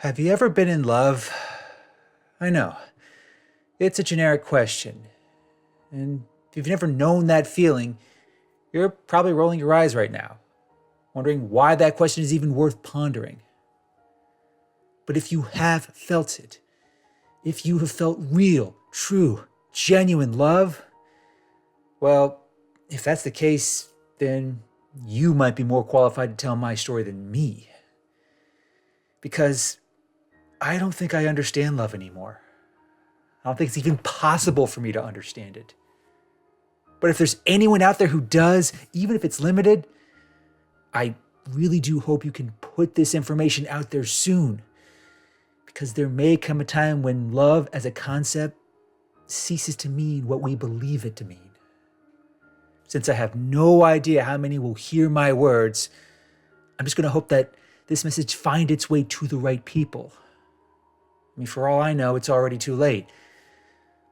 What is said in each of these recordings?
Have you ever been in love? I know. It's a generic question. And if you've never known that feeling, you're probably rolling your eyes right now, wondering why that question is even worth pondering. But if you have felt it, if you have felt real, true, genuine love, well, if that's the case, then you might be more qualified to tell my story than me. Because I don't think I understand love anymore. I don't think it's even possible for me to understand it. But if there's anyone out there who does, even if it's limited, I really do hope you can put this information out there soon. Because there may come a time when love as a concept ceases to mean what we believe it to mean. Since I have no idea how many will hear my words, I'm just going to hope that this message find its way to the right people. I mean, for all I know, it's already too late.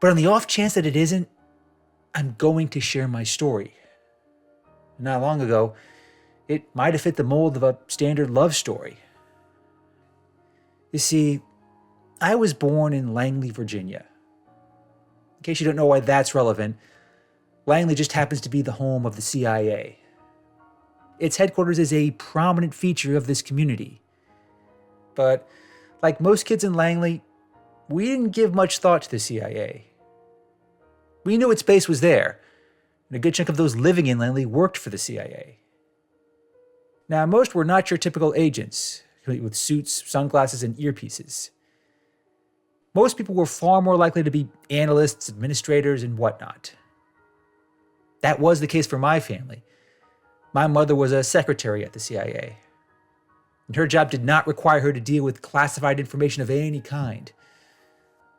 But on the off chance that it isn't, I'm going to share my story. Not long ago, it might have fit the mold of a standard love story. You see, I was born in Langley, Virginia. In case you don't know why that's relevant, Langley just happens to be the home of the CIA. Its headquarters is a prominent feature of this community. But like most kids in Langley, we didn't give much thought to the CIA. We knew its base was there, and a good chunk of those living in Langley worked for the CIA. Now, most were not your typical agents, complete with suits, sunglasses, and earpieces. Most people were far more likely to be analysts, administrators, and whatnot. That was the case for my family. My mother was a secretary at the CIA, and her job did not require her to deal with classified information of any kind.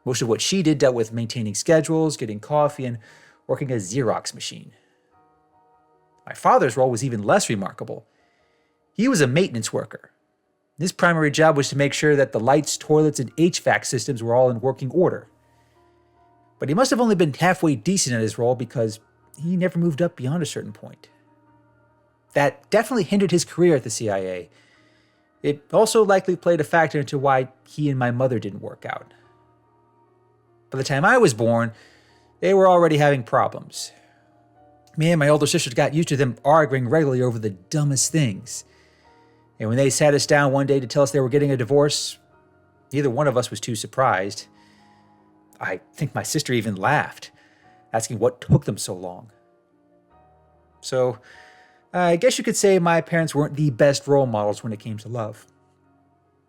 Most of what she did dealt with maintaining schedules, getting coffee, and working a Xerox machine. My father's role was even less remarkable. He was a maintenance worker. His primary job was to make sure that the lights, toilets, and HVAC systems were all in working order. But he must have only been halfway decent at his role because he never moved up beyond a certain point. That definitely hindered his career at the CIA. It also likely played a factor into why he and my mother didn't work out. By the time I was born, they were already having problems. Me and my older sisters got used to them arguing regularly over the dumbest things. And when they sat us down one day to tell us they were getting a divorce, neither one of us was too surprised. I think my sister even laughed, asking what took them so long. So, I guess you could say my parents weren't the best role models when it came to love.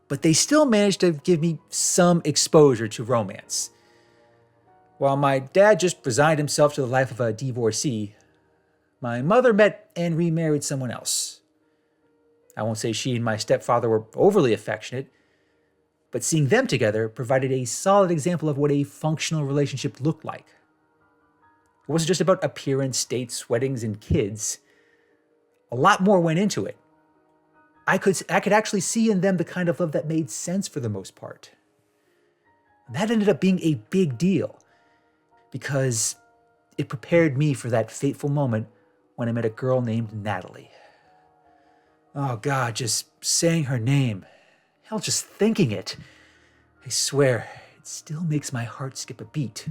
But they still managed to give me some exposure to romance. While my dad just resigned himself to the life of a divorcee, my mother met and remarried someone else. I won't say she and my stepfather were overly affectionate, but seeing them together provided a solid example of what a functional relationship looked like. It wasn't just about appearance, dates, weddings, and kids. A lot more went into it. I could actually see in them the kind of love that made sense for the most part. And that ended up being a big deal because it prepared me for that fateful moment when I met a girl named Natalie. Oh God, just saying her name, hell, just thinking it, I swear, it still makes my heart skip a beat.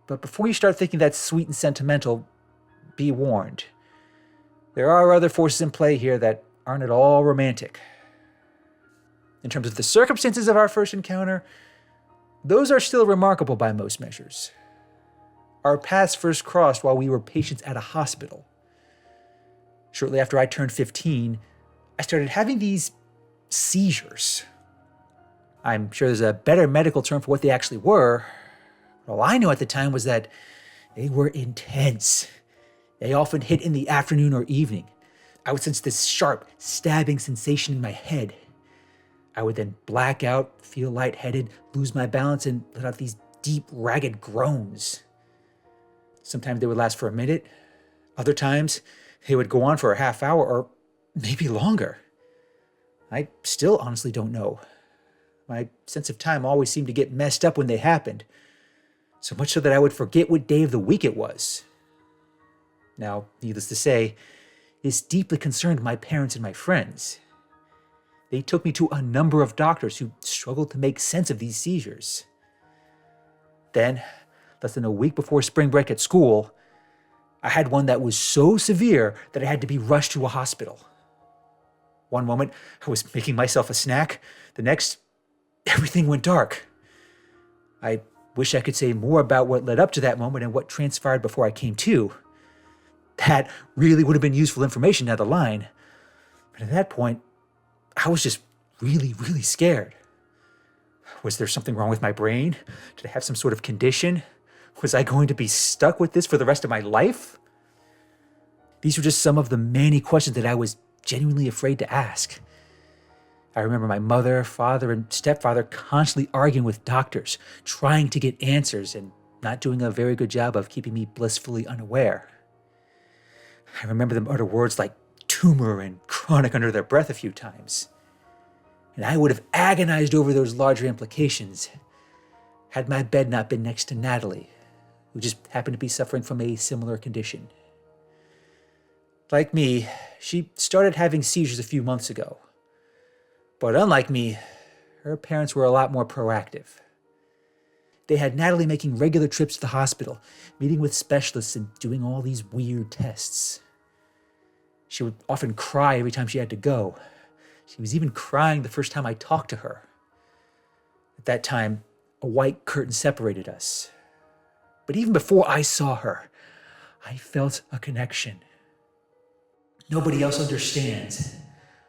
But before you start thinking that's sweet and sentimental, be warned. There are other forces in play here that aren't at all romantic. In terms of the circumstances of our first encounter, those are still remarkable by most measures. Our paths first crossed while we were patients at a hospital. Shortly after I turned 15, I started having these seizures. I'm sure there's a better medical term for what they actually were. All I knew at the time was that they were intense. They often hit in the afternoon or evening. I would sense this sharp, stabbing sensation in my head. I would then black out, feel lightheaded, lose my balance, and let out these deep, ragged groans. Sometimes they would last for a minute. Other times, they would go on for a half hour or maybe longer. I still honestly don't know. My sense of time always seemed to get messed up when they happened. So much so that I would forget what day of the week it was. Now, needless to say, this deeply concerned my parents and my friends. They took me to a number of doctors who struggled to make sense of these seizures. Then, less than a week before spring break at school, I had one that was so severe that I had to be rushed to a hospital. One moment, I was making myself a snack. The next, everything went dark. I wish I could say more about what led up to that moment and what transpired before I came to. That really would have been useful information down the line. But at that point, I was just really, really scared. Was there something wrong with my brain? Did I have some sort of condition? Was I going to be stuck with this for the rest of my life? These were just some of the many questions that I was genuinely afraid to ask. I remember my mother, father, and stepfather constantly arguing with doctors, trying to get answers and not doing a very good job of keeping me blissfully unaware. I remember them utter words like tumor and chronic under their breath a few times. And I would have agonized over those larger implications had my bed not been next to Natalie, who just happened to be suffering from a similar condition. Like me, she started having seizures a few months ago. But unlike me, her parents were a lot more proactive. They had Natalie making regular trips to the hospital, meeting with specialists and doing all these weird tests. She would often cry every time she had to go. She was even crying the first time I talked to her. At that time, a white curtain separated us. But even before I saw her, I felt a connection. Nobody else understands,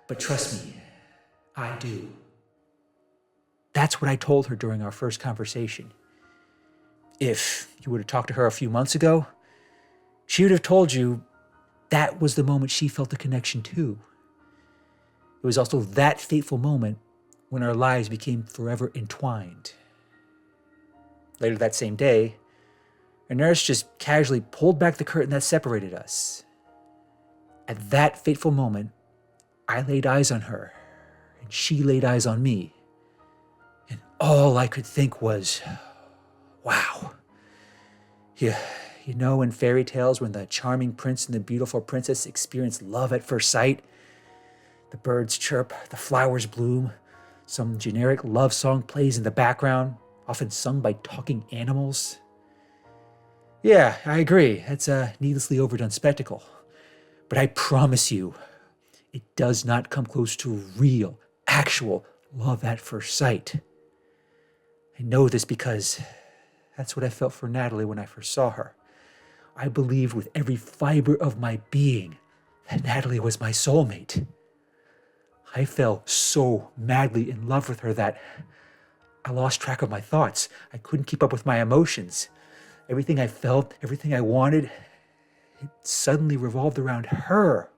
but trust me, I do. That's what I told her during our first conversation. If you would have talked to her a few months ago, she would have told you that was the moment she felt a connection too. It was also that fateful moment when our lives became forever entwined. Later that same day, a nurse just casually pulled back the curtain that separated us. At that fateful moment, I laid eyes on her, and she laid eyes on me. And all I could think was, wow. You know in fairy tales when the charming prince and the beautiful princess experience love at first sight? The birds chirp, the flowers bloom, some generic love song plays in the background, often sung by talking animals. Yeah, I agree, it's a needlessly overdone spectacle. But I promise you, it does not come close to real, actual love at first sight. I know this because that's what I felt for Natalie when I first saw her. I believed with every fiber of my being that Natalie was my soulmate. I fell so madly in love with her that I lost track of my thoughts. I couldn't keep up with my emotions. Everything I felt, everything I wanted, it suddenly revolved around her.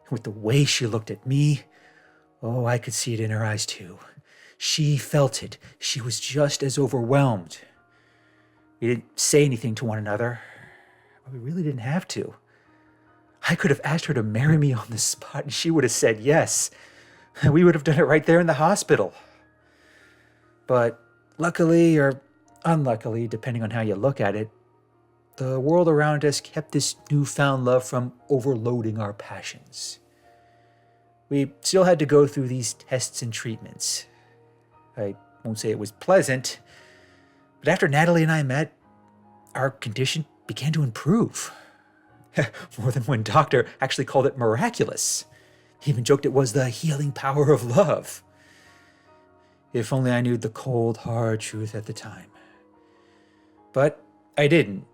With the way she looked at me, oh, I could see it in her eyes too. She felt it. She was just as overwhelmed. We didn't say anything to one another, but we really didn't have to. I could have asked her to marry me on the spot and she would have said yes. We would have done it right there in the hospital. But luckily or unluckily, depending on how you look at it, the world around us kept this newfound love from overloading our passions. We still had to go through these tests and treatments. I won't say it was pleasant, but after Natalie and I met, our condition began to improve. More than one doctor actually called it miraculous. He even joked it was the healing power of love. If only I knew the cold, hard truth at the time. But I didn't.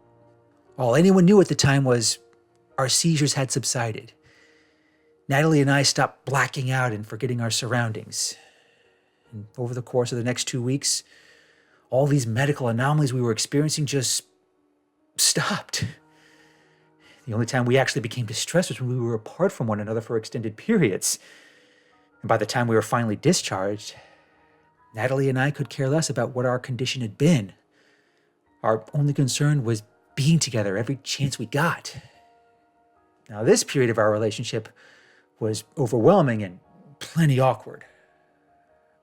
All anyone knew at the time was our seizures had subsided. Natalie and I stopped blacking out and forgetting our surroundings. And over the course of the next 2 weeks, all these medical anomalies we were experiencing just stopped. The only time we actually became distressed was when we were apart from one another for extended periods. And by the time we were finally discharged, Natalie and I could care less about what our condition had been. Our only concern was being together every chance we got. Now, this period of our relationship was overwhelming and plenty awkward.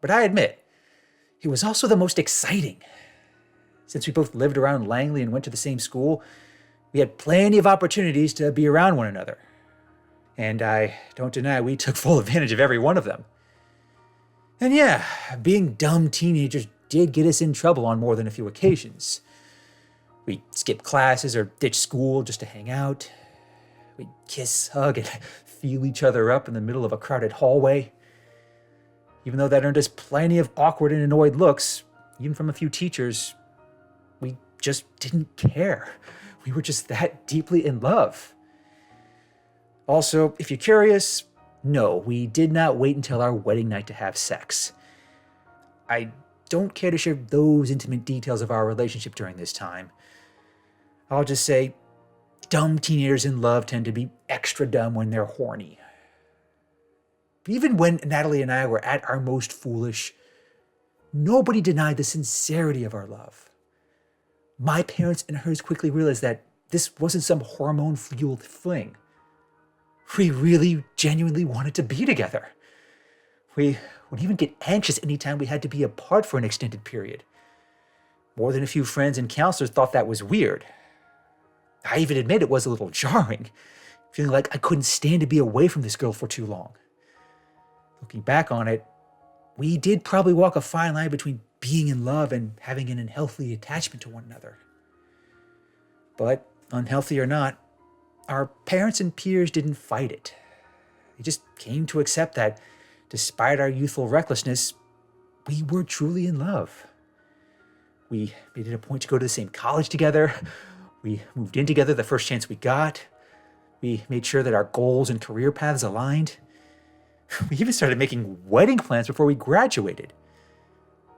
But I admit, it was also the most exciting. Since we both lived around Langley and went to the same school, we had plenty of opportunities to be around one another. And I don't deny we took full advantage of every one of them. And yeah, being dumb teenagers did get us in trouble on more than a few occasions. We'd skip classes or ditch school just to hang out. We'd kiss, hug, and feel each other up in the middle of a crowded hallway. Even though that earned us plenty of awkward and annoyed looks, even from a few teachers, we just didn't care. We were just that deeply in love. Also, if you're curious, no, we did not wait until our wedding night to have sex. I don't care to share those intimate details of our relationship during this time. I'll just say, dumb teenagers in love tend to be extra dumb when they're horny. But even when Natalie and I were at our most foolish, nobody denied the sincerity of our love. My parents and hers quickly realized that this wasn't some hormone-fueled fling. We really genuinely wanted to be together. We would even get anxious anytime we had to be apart for an extended period. More than a few friends and counselors thought that was weird. I even admit it was a little jarring, feeling like I couldn't stand to be away from this girl for too long. Looking back on it, we did probably walk a fine line between being in love and having an unhealthy attachment to one another. But, unhealthy or not, our parents and peers didn't fight it. They just came to accept that, despite our youthful recklessness, we were truly in love. We made it a point to go to the same college together. We moved in together the first chance we got. We made sure that our goals and career paths aligned. We even started making wedding plans before we graduated.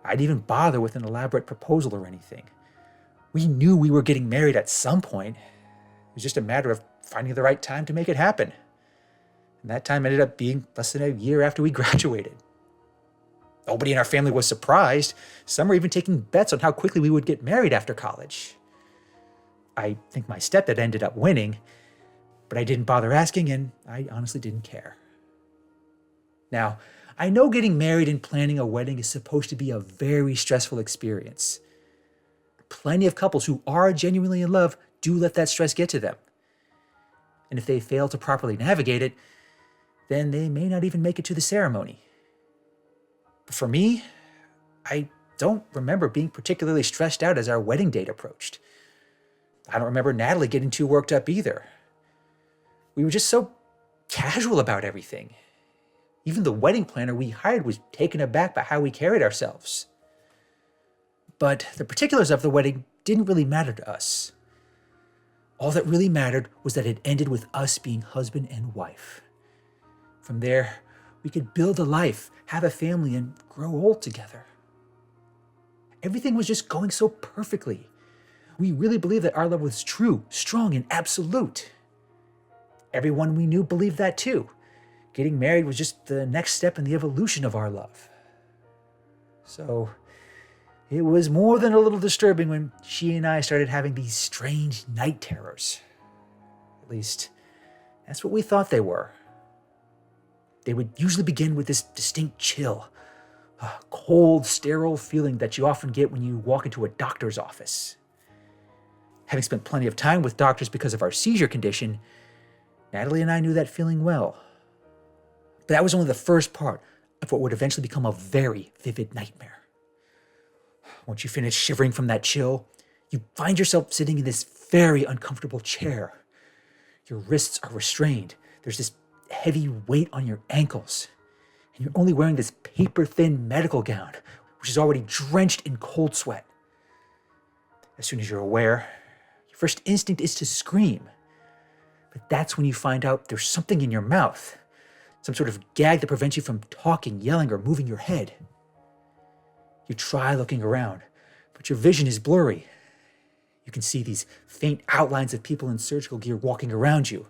I didn't even bother with an elaborate proposal or anything. We knew we were getting married at some point. It was just a matter of finding the right time to make it happen. And that time ended up being less than a year after we graduated. Nobody in our family was surprised. Some were even taking bets on how quickly we would get married after college. I think my stepdad ended up winning, but I didn't bother asking, and I honestly didn't care. Now, I know getting married and planning a wedding is supposed to be a very stressful experience. Plenty of couples who are genuinely in love do let that stress get to them. And if they fail to properly navigate it, then they may not even make it to the ceremony. But for me, I don't remember being particularly stressed out as our wedding date approached. I don't remember Natalie getting too worked up either. We were just so casual about everything. Even the wedding planner we hired was taken aback by how we carried ourselves. But the particulars of the wedding didn't really matter to us. All that really mattered was that it ended with us being husband and wife. From there, we could build a life, have a family, and grow old together. Everything was just going so perfectly. We really believed that our love was true, strong, and absolute. Everyone we knew believed that too. Getting married was just the next step in the evolution of our love. So, it was more than a little disturbing when she and I started having these strange night terrors. At least, that's what we thought they were. They would usually begin with this distinct chill, a cold, sterile feeling that you often get when you walk into a doctor's office. Having spent plenty of time with doctors because of our seizure condition, Natalie and I knew that feeling well. But that was only the first part of what would eventually become a very vivid nightmare. Once you finish shivering from that chill, you find yourself sitting in this very uncomfortable chair. Your wrists are restrained. There's this heavy weight on your ankles. And you're only wearing this paper-thin medical gown, which is already drenched in cold sweat. As soon as you're aware, your first instinct is to scream. But that's when you find out there's something in your mouth. Some sort of gag that prevents you from talking, yelling, or moving your head. You try looking around, but your vision is blurry. You can see these faint outlines of people in surgical gear walking around you.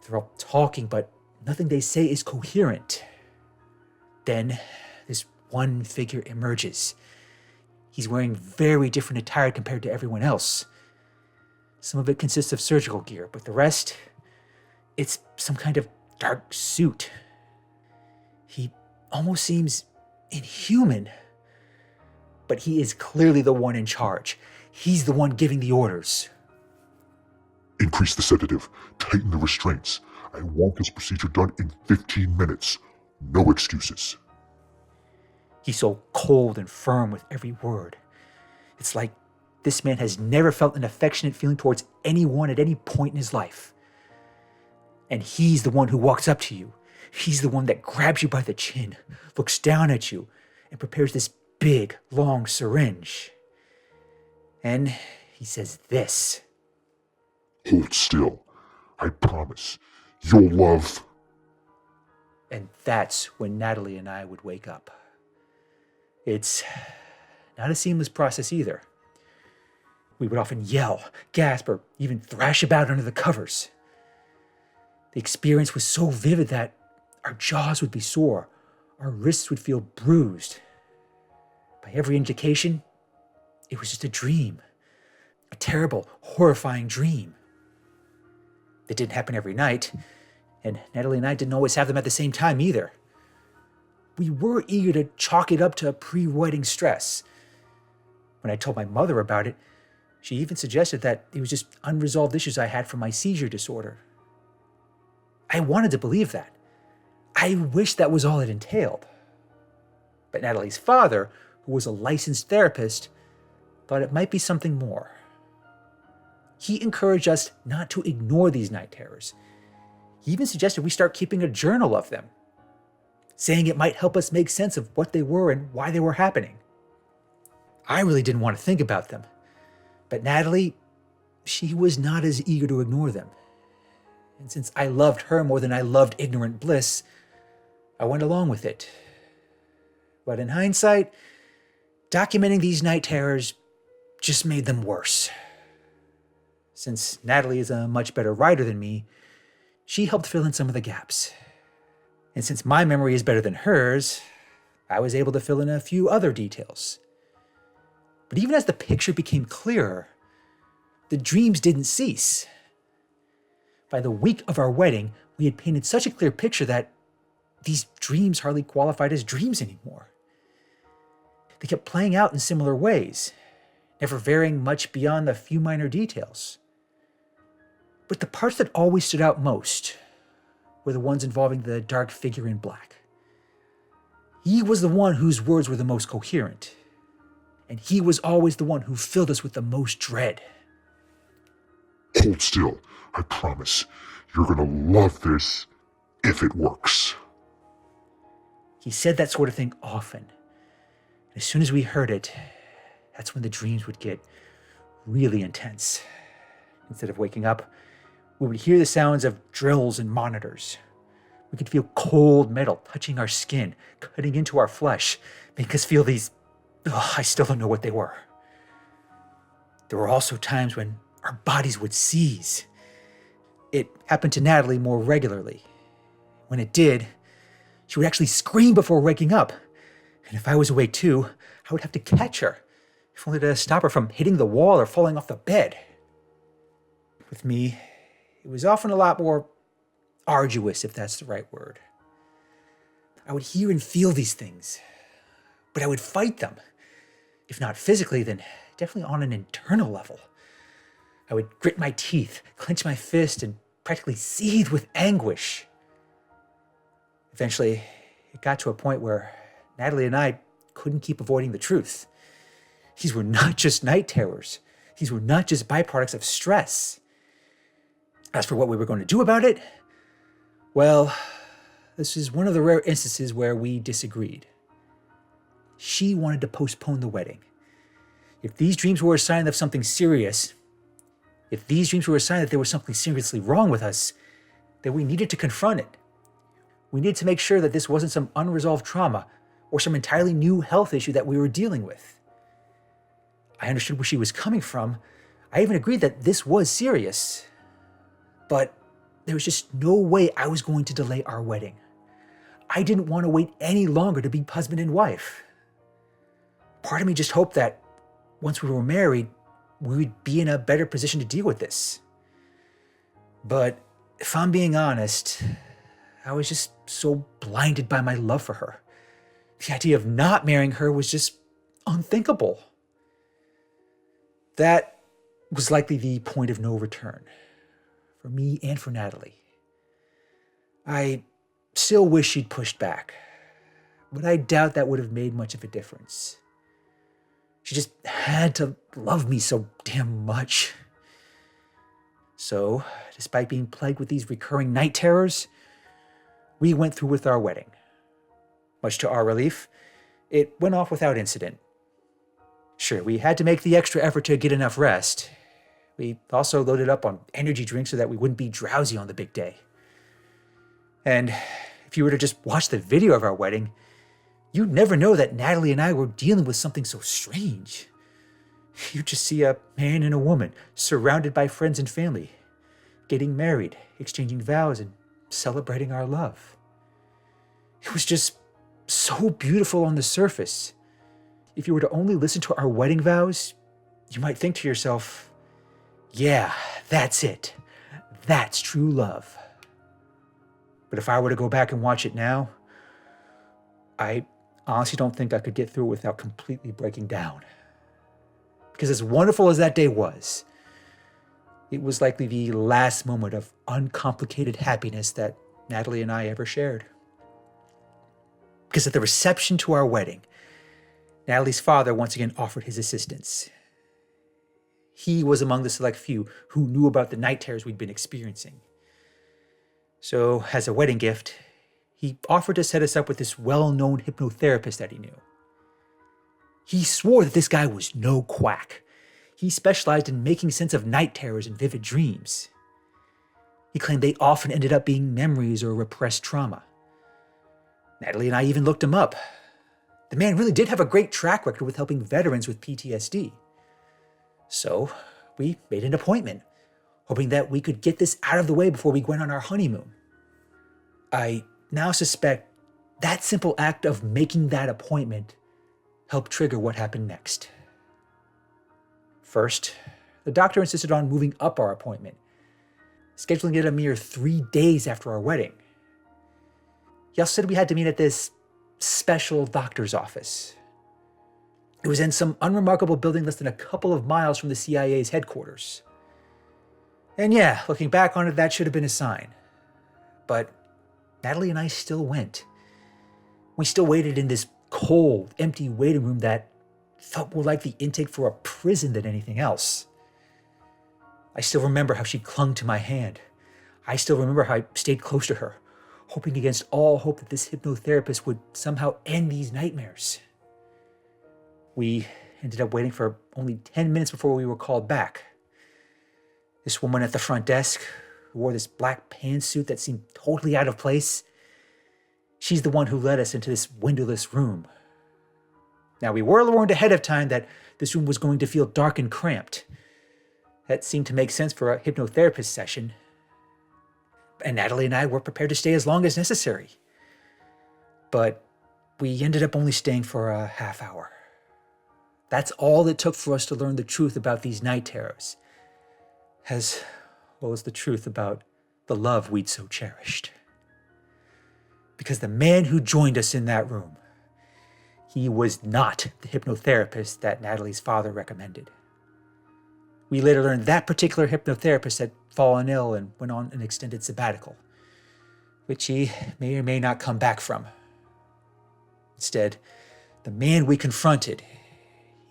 They're all talking, but nothing they say is coherent. Then, this one figure emerges. He's wearing very different attire compared to everyone else. Some of it consists of surgical gear, but the rest, it's some kind of dark suit. He almost seems inhuman. But he is clearly the one in charge. He's the one giving the orders. Increase the sedative, tighten the restraints. I want this procedure done in 15 minutes. No excuses. He's so cold and firm with every word. It's like this man has never felt an affectionate feeling towards anyone at any point in his life. And he's the one who walks up to you. He's the one that grabs you by the chin, looks down at you, and prepares this big, long syringe. And he says this. Hold still. I promise. You'll love... And that's when Natalie and I would wake up. It's not a seamless process either. We would often yell, gasp, or even thrash about under the covers. The experience was so vivid that our jaws would be sore, our wrists would feel bruised. By every indication, it was just a dream. A terrible, horrifying dream. It didn't happen every night, and Natalie and I didn't always have them at the same time either. We were eager to chalk it up to pre-wedding stress. When I told my mother about it, she even suggested that it was just unresolved issues I had from my seizure disorder. I wanted to believe that. I wished that was all it entailed. But Natalie's father, who was a licensed therapist, thought it might be something more. He encouraged us not to ignore these night terrors. He even suggested we start keeping a journal of them, saying it might help us make sense of what they were and why they were happening. I really didn't want to think about them, but Natalie, she was not as eager to ignore them. And since I loved her more than I loved ignorant bliss, I went along with it. But in hindsight, documenting these night terrors just made them worse. Since Natalie is a much better writer than me, she helped fill in some of the gaps. And since my memory is better than hers, I was able to fill in a few other details. But even as the picture became clearer, the dreams didn't cease. By the week of our wedding, we had painted such a clear picture that these dreams hardly qualified as dreams anymore. They kept playing out in similar ways, never varying much beyond the few minor details. But the parts that always stood out most were the ones involving the dark figure in black. He was the one whose words were the most coherent, and he was always the one who filled us with the most dread. Hold still. I promise. You're gonna love this if it works. He said that sort of thing often. And as soon as we heard it, that's when the dreams would get really intense. Instead of waking up, we would hear the sounds of drills and monitors. We could feel cold metal touching our skin, cutting into our flesh, making us feel these... I still don't know what they were. There were also times when our bodies would seize. It happened to Natalie more regularly. When it did, she would actually scream before waking up. And if I was awake too, I would have to catch her, if only to stop her from hitting the wall or falling off the bed. With me, it was often a lot more arduous, if that's the right word. I would hear and feel these things, but I would fight them. If not physically, then definitely on an internal level. I would grit my teeth, clench my fist, and practically seethe with anguish. Eventually, it got to a point where Natalie and I couldn't keep avoiding the truth. These were not just night terrors. These were not just byproducts of stress. As for what we were going to do about it, well, this is one of the rare instances where we disagreed. She wanted to postpone the wedding. If these dreams were a sign of something serious, if these dreams were a sign that there was something seriously wrong with us, then we needed to confront it. We needed to make sure that this wasn't some unresolved trauma or some entirely new health issue that we were dealing with. I understood where she was coming from. I even agreed that this was serious. But there was just no way I was going to delay our wedding. I didn't want to wait any longer to be husband and wife. Part of me just hoped that once we were married, we would be in a better position to deal with this. But if I'm being honest, I was just so blinded by my love for her. The idea of not marrying her was just unthinkable. That was likely the point of no return, for me and for Natalie. I still wish she'd pushed back, but I doubt that would have made much of a difference. She just had to love me so damn much. So, despite being plagued with these recurring night terrors, we went through with our wedding. Much to our relief, it went off without incident. Sure, we had to make the extra effort to get enough rest. We also loaded up on energy drinks so that we wouldn't be drowsy on the big day. And if you were to just watch the video of our wedding, you'd never know that Natalie and I were dealing with something so strange. You'd just see a man and a woman surrounded by friends and family, getting married, exchanging vows, and celebrating our love. It was just so beautiful on the surface. If you were to only listen to our wedding vows, you might think to yourself, yeah, that's it. That's true love. But if I were to go back and watch it now, I honestly don't think I could get through it without completely breaking down. Because as wonderful as that day was, it was likely the last moment of uncomplicated happiness that Natalie and I ever shared. Because at the reception to our wedding, Natalie's father once again offered his assistance. He was among the select few who knew about the night terrors we'd been experiencing. So, as a wedding gift, he offered to set us up with this well-known hypnotherapist that he knew. He swore that this guy was no quack. He specialized in making sense of night terrors and vivid dreams. He claimed they often ended up being memories or repressed trauma. Natalie and I even looked him up. The man really did have a great track record with helping veterans with PTSD. So, we made an appointment, hoping that we could get this out of the way before we went on our honeymoon. I now suspect that simple act of making that appointment helped trigger what happened next. First, the doctor insisted on moving up our appointment, scheduling it a mere 3 days after our wedding. He also said we had to meet at this special doctor's office. It was in some unremarkable building less than a couple of miles from the CIA's headquarters. And yeah, looking back on it, that should have been a sign. But Natalie and I still went. We still waited in this cold, empty waiting room that felt more like the intake for a prison than anything else. I still remember how she clung to my hand. I still remember how I stayed close to her, hoping against all hope that this hypnotherapist would somehow end these nightmares. We ended up waiting for only 10 minutes before we were called back. This woman at the front desk, who wore this black pantsuit that seemed totally out of place, she's the one who led us into this windowless room. Now, we were warned ahead of time that this room was going to feel dark and cramped. That seemed to make sense for a hypnotherapist session. And Natalie and I were prepared to stay as long as necessary. But we ended up only staying for a half hour. That's all it took for us to learn the truth about these night terrors, as well as the truth about the love we'd so cherished. Because the man who joined us in that room, he was not the hypnotherapist that Natalie's father recommended. We later learned that particular hypnotherapist had fallen ill and went on an extended sabbatical, which he may or may not come back from. Instead, the man we confronted,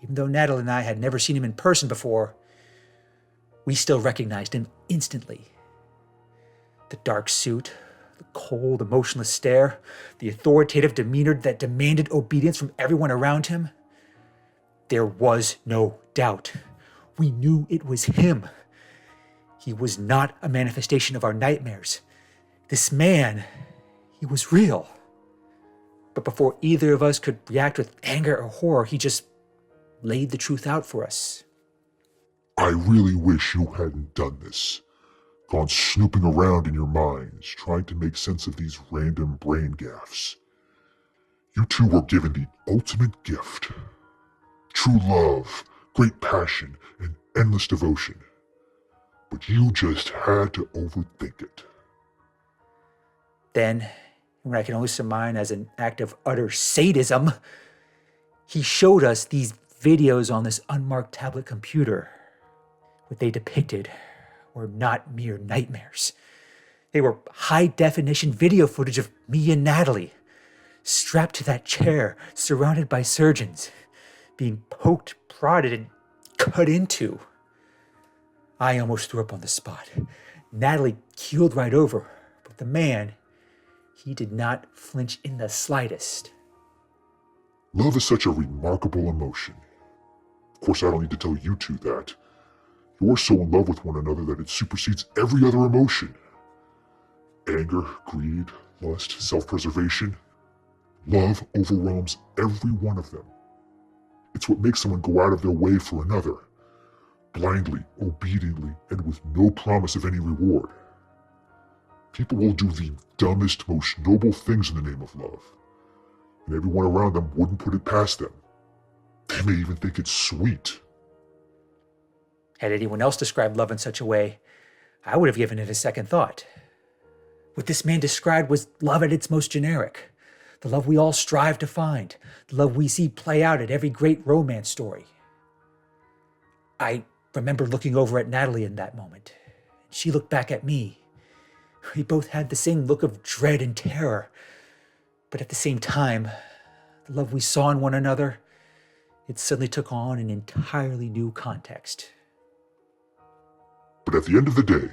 even though Natalie and I had never seen him in person before, we still recognized him instantly. The dark suit, the cold, emotionless stare, the authoritative demeanor that demanded obedience from everyone around him. There was no doubt. We knew it was him. He was not a manifestation of our nightmares. This man, he was real. But before either of us could react with anger or horror, he just laid the truth out for us. I really wish you hadn't done this. Gone snooping around in your minds, trying to make sense of these random brain gaffes. You two were given the ultimate gift. True love, great passion, and endless devotion. But you just had to overthink it. Then, when I can only surmise as an act of utter sadism, he showed us these videos on this unmarked tablet computer. What they depicted were not mere nightmares. They were high-definition video footage of me and Natalie, strapped to that chair, surrounded by surgeons, being poked, prodded, and cut into. I almost threw up on the spot. Natalie keeled right over, but the man, he did not flinch in the slightest. Love is such a remarkable emotion. Of course, I don't need to tell you two that. You're so in love with one another that it supersedes every other emotion. Anger, greed, lust, self-preservation. Love overwhelms every one of them. It's what makes someone go out of their way for another, blindly, obediently, and with no promise of any reward. People will do the dumbest, most noble things in the name of love, and everyone around them wouldn't put it past them. They may even think it's sweet. Had anyone else described love in such a way, I would have given it a second thought. What this man described was love at its most generic. The love we all strive to find. The love we see play out at every great romance story. I remember looking over at Natalie in that moment. She looked back at me. We both had the same look of dread and terror. But at the same time, the love we saw in one another, it suddenly took on an entirely new context. But at the end of the day,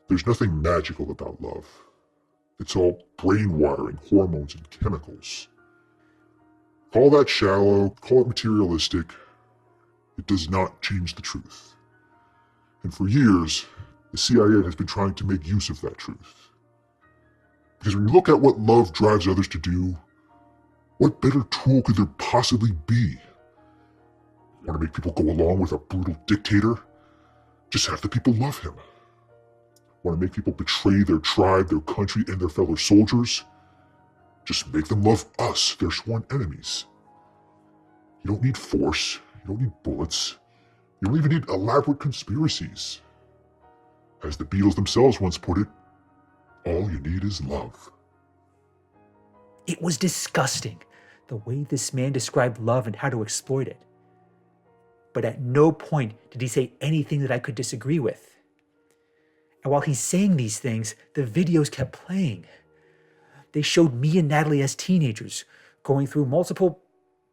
there's nothing magical about love. It's all brain wiring, hormones, and chemicals. Call that shallow, call it materialistic. It does not change the truth. And for years, the CIA has been trying to make use of that truth. Because when you look at what love drives others to do, what better tool could there possibly be? Want to make people go along with a brutal dictator? Just have the people love him. Want to make people betray their tribe, their country, and their fellow soldiers? Just make them love us, their sworn enemies. You don't need force. You don't need bullets. You don't even need elaborate conspiracies. As the Beatles themselves once put it, all you need is love. It was disgusting, the way this man described love and how to exploit it. But at no point did he say anything that I could disagree with. And while he's saying these things, the videos kept playing. They showed me and Natalie as teenagers, going through multiple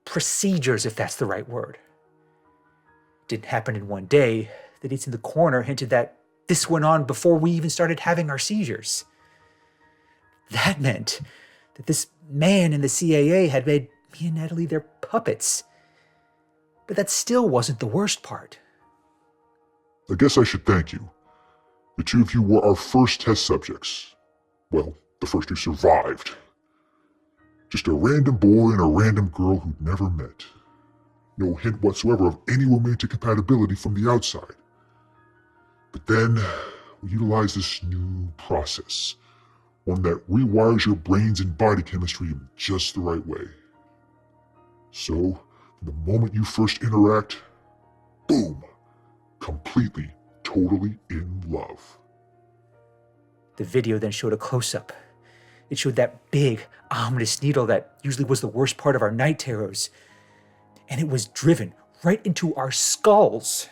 procedures, if that's the right word. It didn't happen in one day. The dates in the corner hinted that this went on before we even started having our seizures. That meant that this man in the CAA had made me and Natalie their puppets. But that still wasn't the worst part. I guess I should thank you. The two of you were our first test subjects. Well, the first who survived. Just a random boy and a random girl who'd never met. No hint whatsoever of any romantic compatibility from the outside. But then, we utilized this new process. One that rewires your brains and body chemistry in just the right way. So, the moment you first interact, boom, completely, totally in love. The video then showed a close-up. It showed that big, ominous needle that usually was the worst part of our night terrors. And it was driven right into our skulls.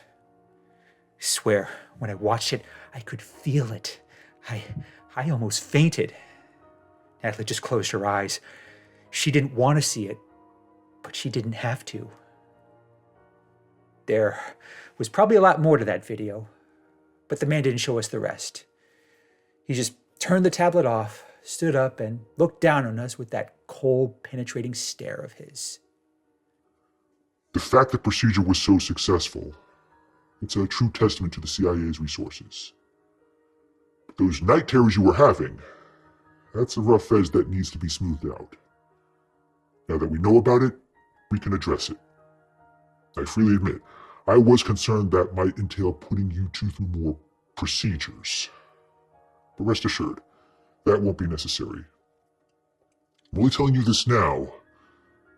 I swear, when I watched it, I could feel it. I almost fainted. Natalie just closed her eyes. She didn't want to see it, but she didn't have to. There was probably a lot more to that video, but the man didn't show us the rest. He just turned the tablet off, stood up, and looked down on us with that cold, penetrating stare of his. The fact the procedure was so successful, it's a true testament to the CIA's resources. But those night terrors you were having, that's a rough edge that needs to be smoothed out. Now that we know about it, we can address it. I freely admit, I was concerned that might entail putting you two through more procedures. But rest assured, that won't be necessary. I'm only telling you this now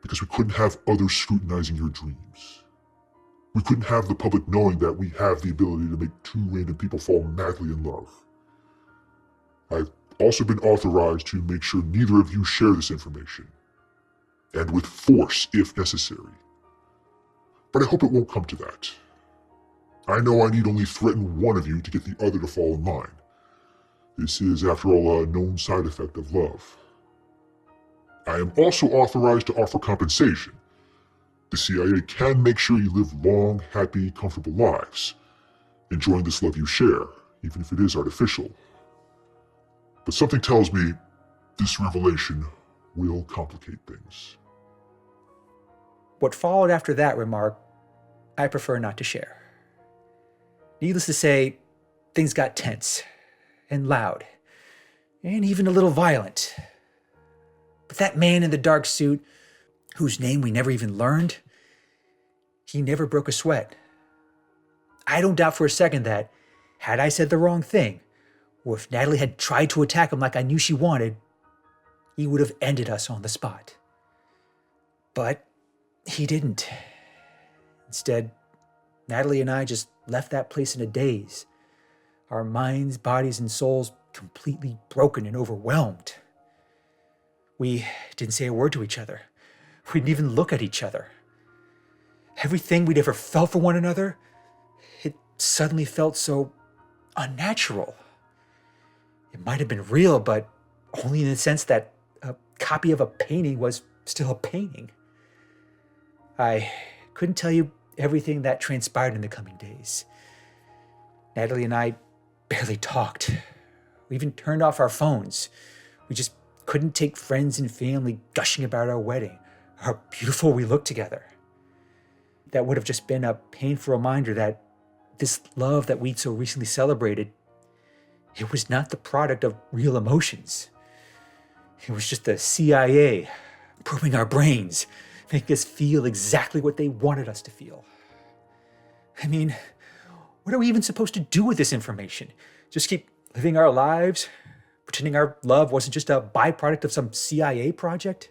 because we couldn't have others scrutinizing your dreams. We couldn't have the public knowing that we have the ability to make two random people fall madly in love. I've also been authorized to make sure neither of you share this information, and with force if necessary. But I hope it won't come to that. I know I need only threaten one of you to get the other to fall in line. This is, after all, a known side effect of love. I am also authorized to offer compensation. The CIA can make sure you live long, happy, comfortable lives, enjoying this love you share, even if it is artificial. But something tells me this revelation will complicate things. What followed after that remark, I prefer not to share. Needless to say, things got tense and loud and even a little violent. But that man in the dark suit, whose name we never even learned, he never broke a sweat. I don't doubt for a second that, had I said the wrong thing, or if Natalie had tried to attack him like I knew she wanted, he would have ended us on the spot. But he didn't. Instead, Natalie and I just left that place in a daze, our minds, bodies, and souls completely broken and overwhelmed. We didn't say a word to each other. We didn't even look at each other. Everything we'd ever felt for one another, it suddenly felt so unnatural. It might have been real, but only in the sense that a copy of a painting was still a painting. I couldn't tell you everything that transpired in the coming days. Natalie and I barely talked. We even turned off our phones. We just couldn't take friends and family gushing about our wedding, how beautiful we looked together. That would have just been a painful reminder that this love that we'd so recently celebrated, it was not the product of real emotions. It was just the CIA probing our brains, making us feel exactly what they wanted us to feel. I mean, what are we even supposed to do with this information? Just keep living our lives, pretending our love wasn't just a byproduct of some CIA project?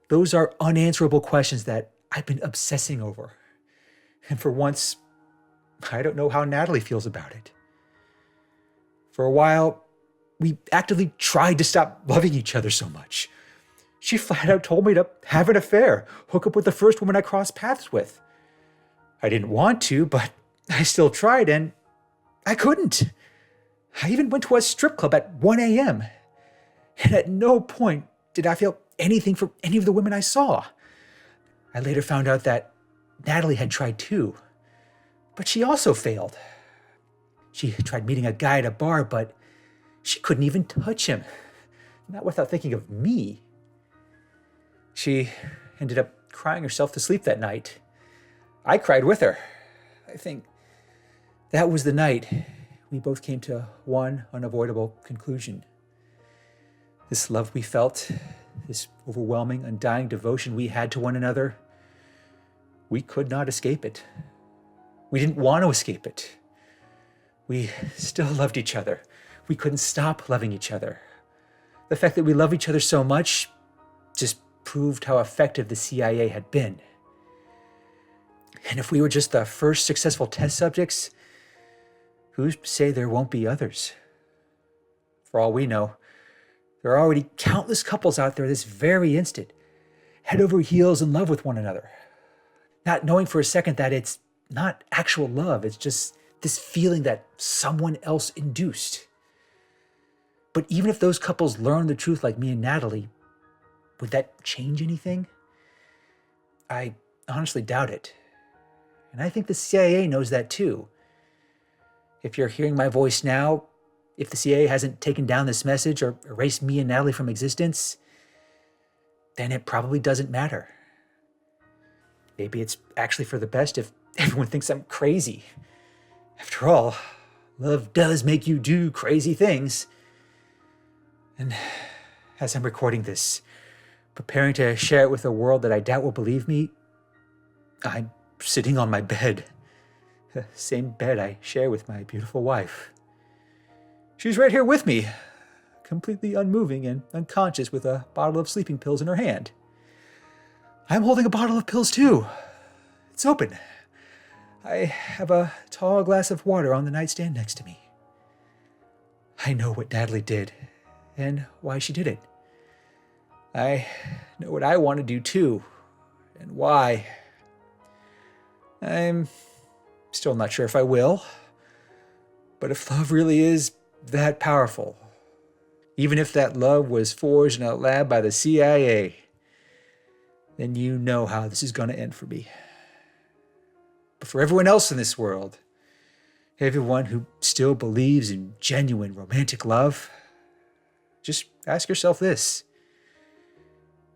Those are unanswerable questions that I've been obsessing over. And for once, I don't know how Natalie feels about it. For a while, we actively tried to stop loving each other so much. She flat out told me to have an affair, hook up with the first woman I crossed paths with. I didn't want to, but I still tried, and I couldn't. I even went to a strip club at 1 a.m. And at no point did I feel anything for any of the women I saw. I later found out that Natalie had tried too, but she also failed. She tried meeting a guy at a bar, but she couldn't even touch him, not without thinking of me. She ended up crying herself to sleep that night. I cried with her. I think that was the night we both came to one unavoidable conclusion. This love we felt, this overwhelming, undying devotion we had to one another, we could not escape it. We didn't want to escape it. We still loved each other. We couldn't stop loving each other. The fact that we love each other so much just proved how effective the CIA had been. And if we were just the first successful test subjects, who's to say there won't be others? For all we know, there are already countless couples out there this very instant, head over heels in love with one another, not knowing for a second that it's not actual love, it's just this feeling that someone else induced. But even if those couples learned the truth like me and Natalie, would that change anything? I honestly doubt it. And I think the CIA knows that too. If you're hearing my voice now, if the CIA hasn't taken down this message or erased me and Natalie from existence, then it probably doesn't matter. Maybe it's actually for the best if everyone thinks I'm crazy. After all, love does make you do crazy things. And as I'm recording this, preparing to share it with a world that I doubt will believe me, I'm sitting on my bed. The same bed I share with my beautiful wife. She's right here with me, completely unmoving and unconscious with a bottle of sleeping pills in her hand. I'm holding a bottle of pills too. It's open. I have a tall glass of water on the nightstand next to me. I know what Natalie did and why she did it. I know what I want to do too, and why. I'm still not sure if I will, but if love really is that powerful, even if that love was forged in a lab by the CIA, then you know how this is going to end for me. But for everyone else in this world, everyone who still believes in genuine romantic love, just ask yourself this.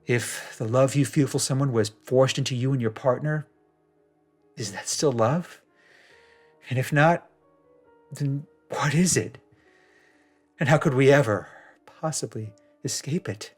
If the love you feel for someone was forced into you and your partner, is that still love? And if not, then what is it? And how could we ever possibly escape it?